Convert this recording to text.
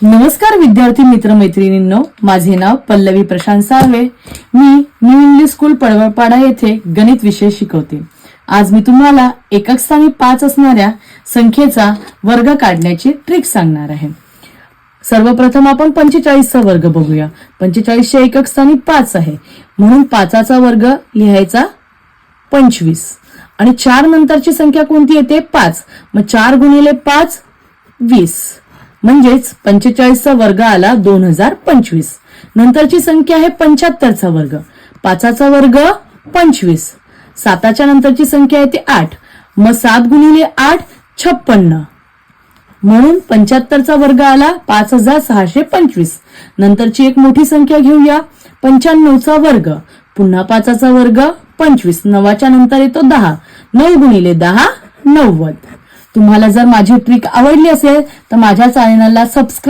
नमस्कार विद्यार्थी मित्र मैत्रिणींनो, माझे नाव पल्लवी प्रशांत साळवे. मी न्यू इंग्लिश स्कूल पडवळपाडा येथे गणित विषय शिकवते. आज मी तुम्हाला एकक स्थानी 5 असणाऱ्या संख्येचा वर्ग काढण्याची ट्रिक सांगणार आहे. सर्वप्रथम आपण 45 चा वर्ग बघूया. 45 च्या एकक स्थानी 5 आहे, म्हणून 5 चा वर्ग लिहायचा 25 आणि 4 नंतरची संख्या कोणती येते? 5. मग 4 गुणिले 5 20, म्हणजेच 45 चा वर्ग आला 2025. नंतरची संख्या आहे 75 चा वर्ग. 5 चा वर्ग 25. 7 च्या नंतरची संख्या येते 8. मग 7 गुणिले 8 56, म्हणून 75 चा वर्ग आला 5625. नंतरची एक मोठी संख्या घेऊया, 95 चा वर्ग. पुन्हा 5 चा वर्ग 25. 9 च्या नंतर येतो 10. 9 गुणिले 10 90. तुम्हाला जर माझी ट्रिक आवडली असेल तर माझ्या चॅनलला सबस्क्राईब